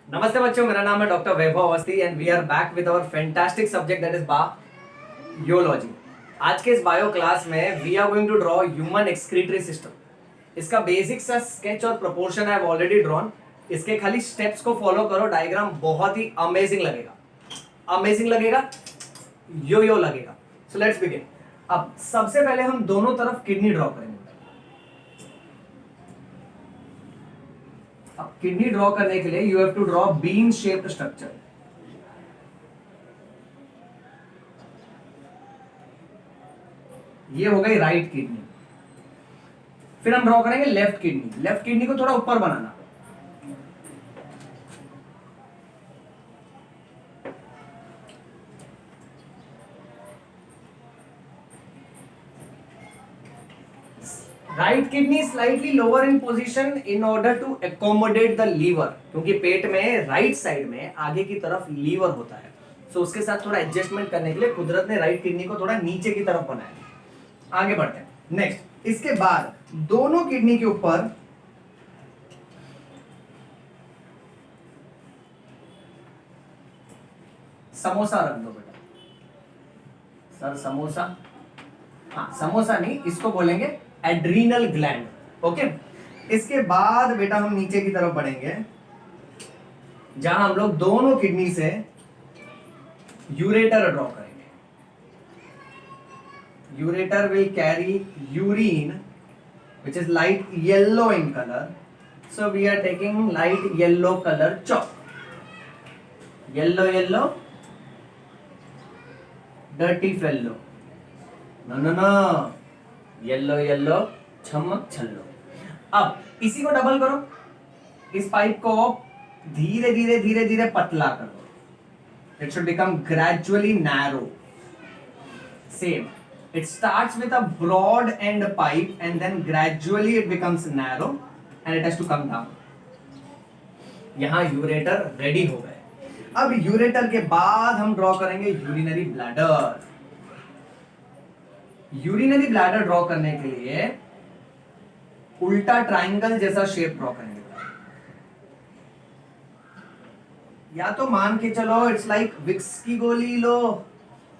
नमस्ते बच्चों, मेरा नाम है doctor Vaibhav Awasthi and we are back with our fantastic subject that is biology. आज के इस बायो क्लास में we are going to draw human excretory system. इसका बेसिक सा स्केच और proportion I have already drawn. इसके खाली स्टेप्स को फॉलो करो, डायग्राम बहुत ही अमेजिंग लगेगा, अमेजिंग लगेगा, यो लगेगा। So let's begin. अब सबसे पहले हम दोनों तरफ किडनी ड्रॉ करेंगे। अब किडनी ड्रॉ करने के लिए you have to draw bean shaped structure. ये हो गई राइट किडनी। फिर हम ड्रॉ करेंगे लेफ्ट किडनी। लेफ्ट किडनी को थोड़ा ऊपर बनाना। Right kidney slightly lower in position in order to accommodate the liver, क्योंकि पेट में राइट साइड में आगे की तरफ लीवर होता है। सो उसके साथ थोड़ा एडजस्टमेंट करने के लिए कुदरत ने राइट किडनी को थोड़ा नीचे की तरफ बनाया। आगे बढ़ते हैं। नेक्स्ट, इसके बाद दोनों किडनी के ऊपर समोसा रख दो बेटा। सर समोसा, हाँ समोसा नहीं, इसको बोलेंगे एड्रीनल ग्लैंड। ओके, इसके बाद बेटा हम नीचे की तरफ बढ़ेंगे, जहां हम लोग दोनों किडनी से यूरेटर ड्रॉ करेंगे। Ureter will carry urine which is light yellow in color, so we are taking light yellow color chalk. Yellow dirty fellow, no yellow छमक छल्लो। अब इसी को डबल करो, इस पाइप को धीरे धीरे पतला कर दो। It should become gradually narrow. Same, it starts with a broad end pipe and then gradually it becomes narrow and it has to come down. यहां यूरेटर रेडी हो गए। अब यूरेटर के बाद हम ड्रॉ करेंगे urinary bladder. Urinary bladder draw करने के लिए उल्टा ट्रायंगल जैसा शेप ड्रॉ करेंगे। या तो मान के चलो इट्स लाइक विक्स की गोली लो,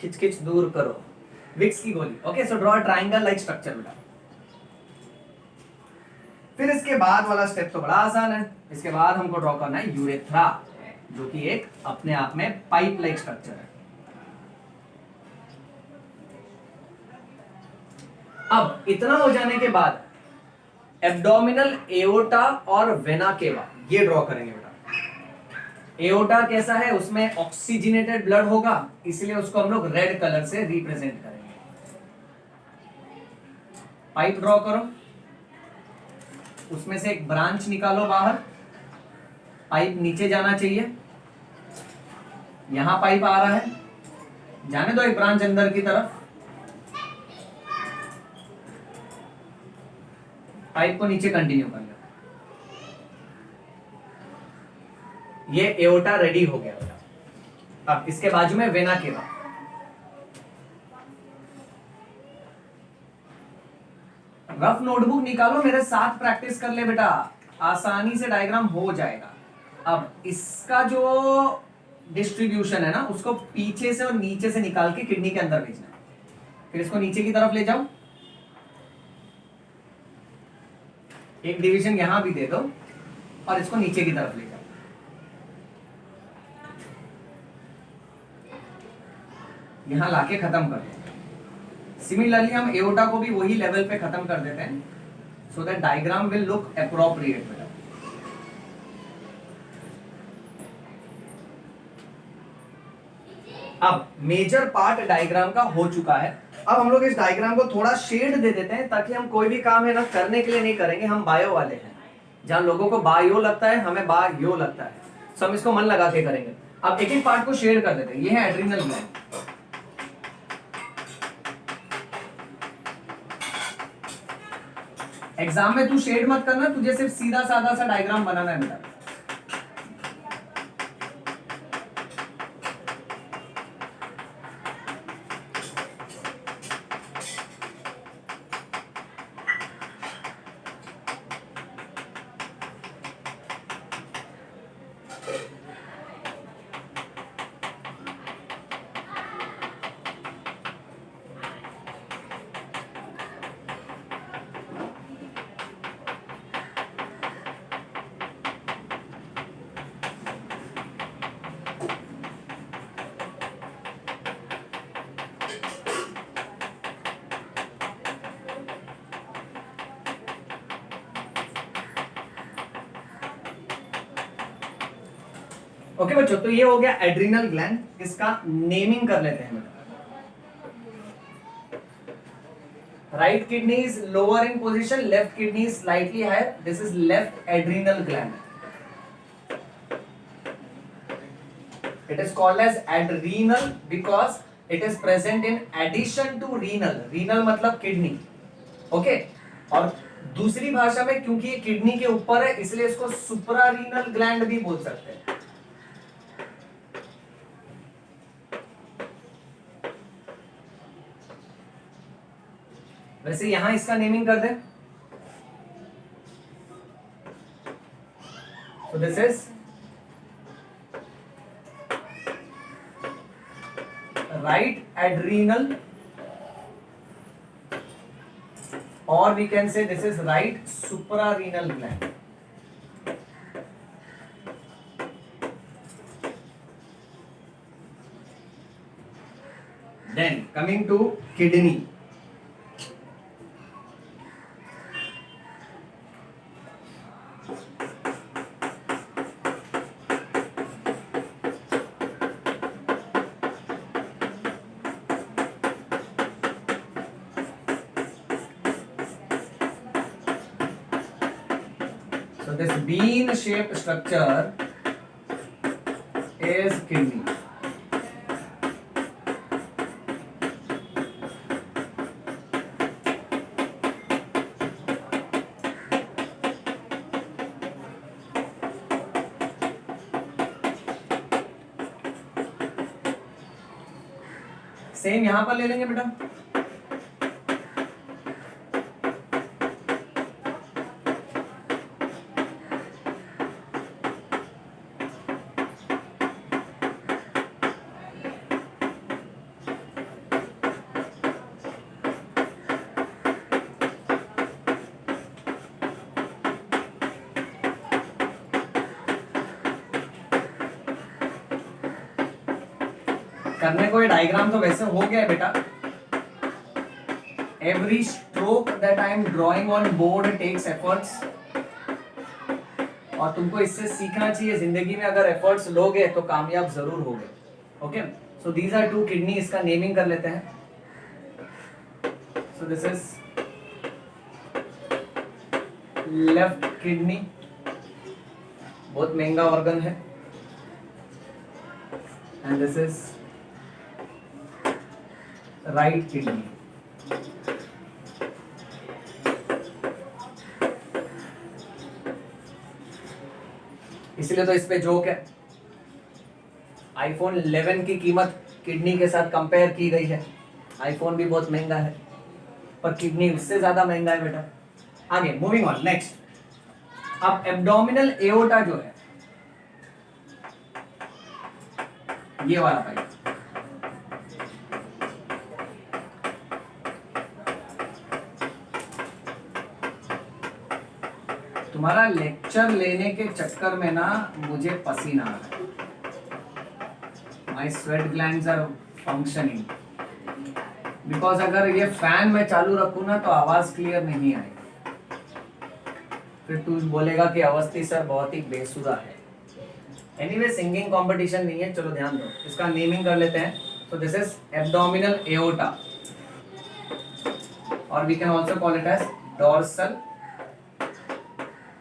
खिच दूर करो, विक्स की गोली। Okay, so draw triangle like structure बेटा। फिर इसके बाद वाला स्टेप तो बड़ा आसान है। इसके बाद हमको ड्रॉ करना है यूरेथ्रा, जो कि एक अपने आप में पाइप लाइक स्ट्रक्चर है। अब इतना हो जाने के बाद एब्डोमिनल एओर्टा और वेना केवा ये ड्रॉ करेंगे बेटा। एओर्टा कैसा है, उसमें ऑक्सीजनेटेड ब्लड होगा, इसलिए उसको हम लोग रेड कलर से रिप्रेजेंट करेंगे। पाइप ड्रॉ करो, उसमें से एक ब्रांच निकालो बाहर। पाइप नीचे जाना चाहिए, यहां पाइप आ रहा है, जाने दो एक ब्रांच अंदर की तरफ। पाइप को नीचे कंटिन्यू कर लो। ये एओर्टा रेडी हो गया। अब इसके बाजू में वेना केवा। रफ नोटबुक निकालो, मेरे साथ प्रैक्टिस कर ले बेटा, आसानी से डायग्राम हो जाएगा। अब इसका जो डिस्ट्रीब्यूशन है ना, उसको पीछे से और नीचे से निकाल के किडनी के अंदर भेजना है। फिर इसको नीचे की तरफ ले जाओ, एक डिवीजन यहां भी दे दो और इसको नीचे की तरफ ले जाओ। यहां लाके खत्म कर दो। सिमिलरली हम एओर्टा को भी वही लेवल पे खत्म कर देते हैं, so that diagram will look appropriate बेटा। अब मेजर पार्ट डायग्राम का हो चुका है। अब हम लोग इस डायग्राम को थोड़ा शेड दे देते हैं, ताकि हम कोई भी काम है ना करने के लिए नहीं करेंगे, हम बायो वाले हैं। जहां लोगों को बायो लगता है, हमें बायो लगता है, सो हम इसको मन लगा के करेंगे। अब एक एक पार्ट को शेड कर देते हैं। ये है एड्रिनल ग्लैंड। एग्जाम में तू शेड मत करना, तुझे सिर्फ सीधा साधा सा डायग्राम बनाना है बेटा। ओके बच्चों, तो ये हो गया एड्रिनल ग्लैंड, इसका नेमिंग कर लेते हैं। Right kidney is lower in position, left kidney is slightly higher, this is left adrenal gland. It is called as adrenal because it is present in addition to renal. Renal मतलब kidney. Okay, और दूसरी भाषा में क्योंकि ये kidney के ऊपर है इसलिए इसको सुप्रारीनल ग्लैंड भी बोल सकते हैं. वैसे यहां इसका नेमिंग कर दें. So this is right adrenal, or we can say this is right suprarenal gland. Then coming to kidney. So this bean-shaped structure is kidney. Same यहां पर ले लेंगे बेटा. करने को ये डायग्राम तो वैसे हो गया है बेटा. Every stroke that I am drawing on board takes efforts, और तुमको इससे सीखना चाहिए. जिंदगी में अगर एफर्ट्स लोगे तो कामयाब जरूर होगे. Okay, so these are two kidney. इसका नेमिंग कर लेते हैं. So this is left kidney, बहुत महंगा ऑर्गन है. And this is right kidney. इसलिए तो इस पे जोक है. आईफोन 11 की कीमत किडनी के साथ कंपेयर की गई है. आईफोन भी बहुत महंगा है पर किडनी उससे ज्यादा महंगा है बेटा. आगे मूविंग ऑन नेक्स्ट. अब एब्डोमिनल एओर्टा जो है, ये वाला पाइप, तुम्हारा लेक्चर लेने के चक्कर में ना मुझे पसीना आ रहा है. My sweat glands are functioning because अगर ये फैन मैं चालू रखूं ना तो आवाज क्लियर नहीं आएगी. फिर तू बोलेगा कि अवस्थी सर बहुत ही बेसुरा है. एनीवे सिंगिंग कंपटीशन नहीं है, चलो ध्यान दो. इसका नेमिंग कर लेते हैं. So this is abdominal aorta, और we can also call it as dorsal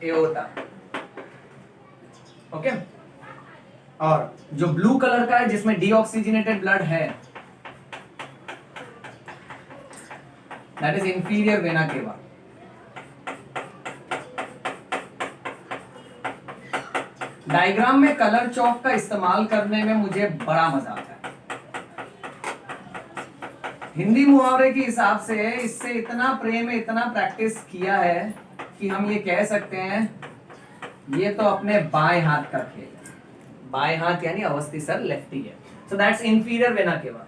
aorta. Okay, और जो ब्लू कलर का है जिसमें डीऑक्सीजनेटेड ब्लड है, that is inferior vena cava. Diagram में कलर चौक का इस्तेमाल करने में मुझे बड़ा मजा आता है. हिंदी मुहावरे के हिसाब से इससे इतना प्रेम है, इतना प्रैक्टिस किया है कि हम ये कह सकते हैं ये तो अपने बाएं हाथ का खेल है. बाएं हाथ यानी अवस्थी सर लेफ्टी है. सो दैट्स इंफीरियर वेना केवा.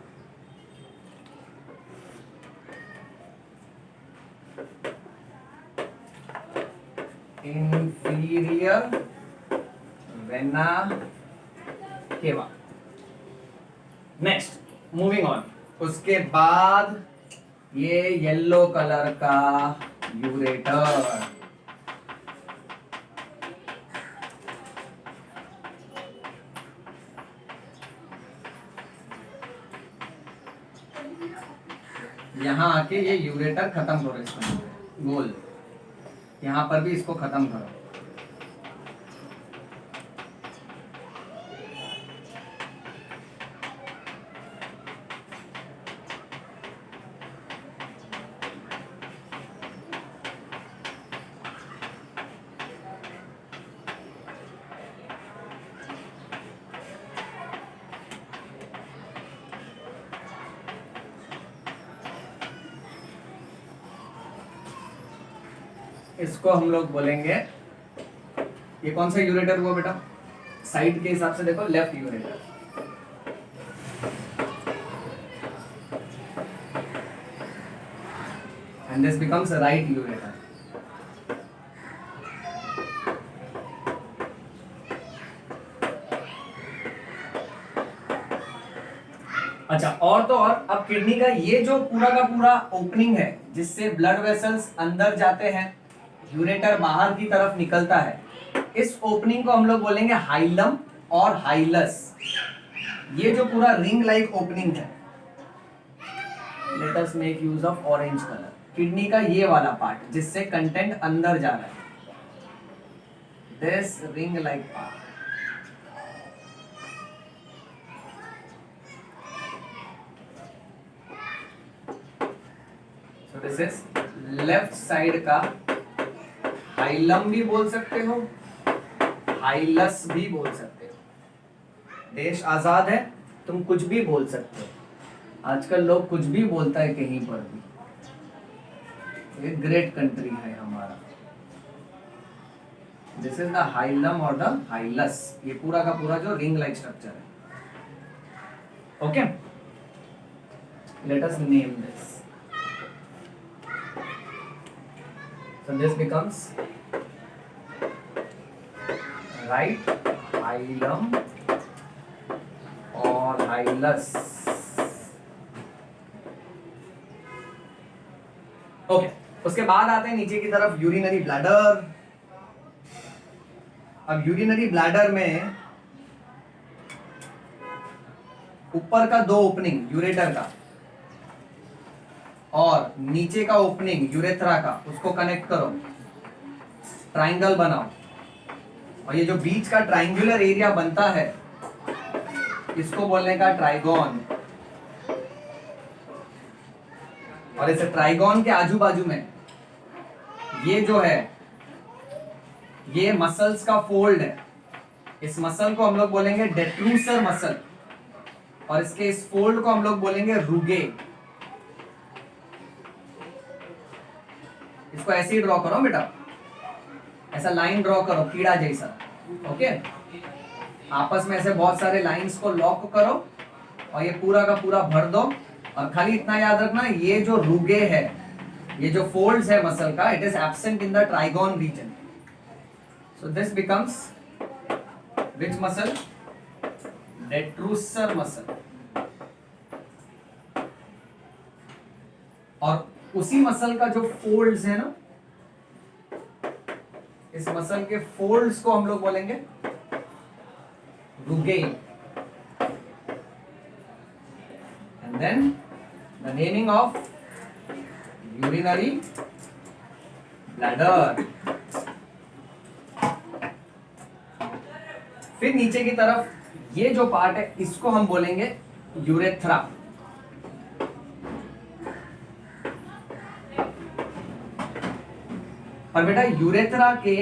इंफीरियर वेना केवा. Next moving on. उसके बाद ये येलो कलर का यूरेटर. यहाँ आके ये यूरेटर खत्म करो इसको, गोल, यहाँ पर भी इसको खत्म करो। इसको हम लोग बोलेंगे, ये कौन सा यूरेटर हुआ बेटा? साइड के हिसाब से देखो, left ureter. And this becomes right ureter. अच्छा, और तो और, अब किडनी का ये जो पूरा का पूरा ओपनिंग है जिससे ब्लड वेसल्स अंदर जाते हैं, यूरेटर बाहर की तरफ निकलता है, इस ओपनिंग को हम लोग बोलेंगे हाइलम और हाइलस। ये जो पूरा रिंग लाइक ओपनिंग है, let us make use of orange colour, kidney का ये वाला पार्ट जिससे कंटेंट अंदर जा रहा है, this ring like part. So this is left side का हाइलम भी बोल सकते हो, हाइलस भी बोल सकते हो। देश आजाद है, तुम कुछ भी बोल सकते हो। आजकल लोग कुछ भी बोलता है कहीं पर भी। ये ग्रेट कंट्री है हमारा। दिस इज द हाइलम और द हाइलस, ये पूरा का पूरा जो रिंग लाइक स्ट्रक्चर है। Okay, let us name this. So this becomes right hilum or hilus. Okay, उसके बाद आते हैं नीचे की तरफ यूरिनरी ब्लैडर। अब यूरिनरी ब्लैडर में ऊपर का दो ओपनिंग यूरेटर का और नीचे का ओपनिंग यूरेथ्रा का, उसको कनेक्ट करो, ट्राइंगल बनाओ, और ये जो बीच का ट्राइंगुलर एरिया बनता है इसको बोलने का ट्राइगोन। और इस ट्राइगोन के आजू बाजू में ये जो है, ये मसल्स का फोल्ड है। इस मसल को हम लोग बोलेंगे डेट्रूसर मसल, और इसके इस फोल्ड को हम लोग बोलेंगे रूगे। इसको ऐसे ही ड्रॉ करो बेटा, ऐसा लाइन ड्रॉ करो कीड़ा जैसा। ओके, आपस में ऐसे बहुत सारे लाइंस को लॉक करो और ये पूरा का पूरा भर दो। और खाली इतना याद रखना, ये जो रूगे है, ये जो फोल्ड्स है मसल का, it is absent in the trigone region. So this becomes which muscle? Detrusor muscle. और उसी मसल का जो फोल्ड्स है ना, इस मसल के फोल्ड्स को हम लोग बोलेंगे rugae. And then the naming of urinary bladder. फिर नीचे की तरफ ये जो पार्ट है इसको हम बोलेंगे यूरेथ्रा। और बेटा यूरेथ्रा के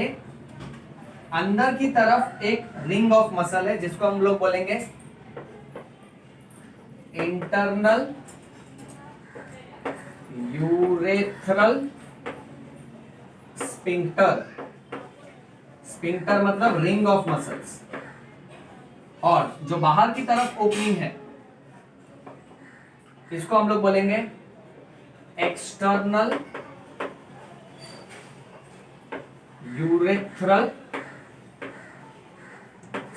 अंदर की तरफ एक रिंग ऑफ मसल है जिसको हम लोग बोलेंगे इंटरनल यूरेथ्रल स्पिंक्टर। स्पिंक्टर मतलब रिंग ऑफ मसल्स। और जो बाहर की तरफ ओपनिंग है इसको हम लोग बोलेंगे एक्सटर्नल यूरेथ्रल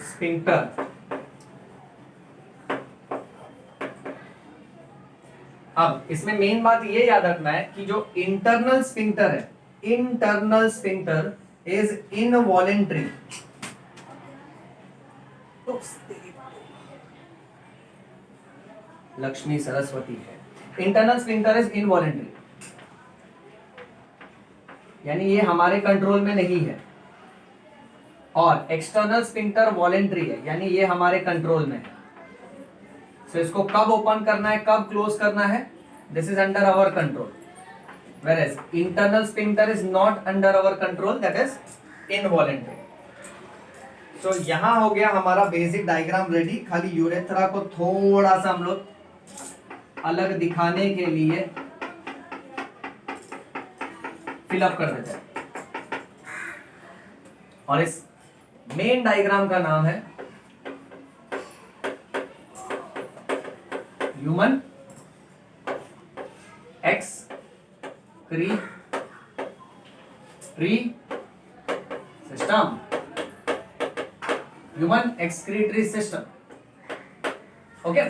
स्पिंक्टर। अब इसमें मेन बात ये याद रखना है कि जो इंटरनल स्पिंक्टर है, internal sphincter is involuntary. Lakshmi Saraswati है। इंटरनल स्फिंक्टर इज इनवॉलेंट्री, यानी ये हमारे कंट्रोल में नहीं है, और एक्सटर्नल स्फिंक्टर वॉलेंट्री है, यानी ये हमारे कंट्रोल में है। सो इसको कब ओपन करना है, कब क्लोज करना है, this is under our control, whereas internal sphincter is not under our control, that is involuntary. So यहां हो गया हमारा बेसिक डायग्राम रेडी। खाली यूरेथ्रा को थोड़ा सा हम लोग अलग दिखाने के लिए फिलअप कर देते हैं, और इस मेन डायग्राम का नाम है human excretory system, human excretory system. Okay,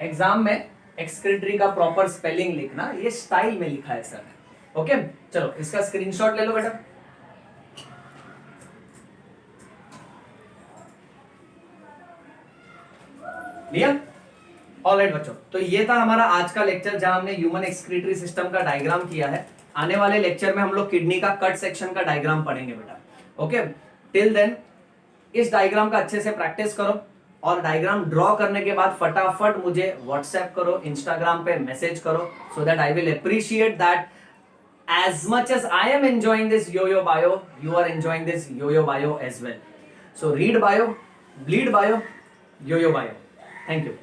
exam में एक्सक्रीटरी का प्रॉपर स्पेलिंग लिखना, ये स्टाइल में लिखा है सर। ओके, चलो इसका स्क्रीनशॉट ले लो बेटा। लिया? ऑलराइट बच्चों, तो ये था हमारा आज का लेक्चर जहां हमने ह्यूमन एक्सक्रीटरी सिस्टम का डायग्राम किया है। आने वाले लेक्चर में हम लोग किडनी का कट सेक्शन का डायग्राम पढ़ेंगे बेटा। ओके, टिल देन इस डायग्राम का अच्छे से प्रैक्टिस करो, और डायग्राम ड्रॉ करने के बाद फटाफट मुझे व्हाट्सएप करो, इंस्टाग्राम पे मैसेज करो, so that I will appreciate that as much as I am enjoying this yo-yo bio, you are enjoying this yo-yo bio as well. So read bio, bleed bio, yo-yo bio. Thank you.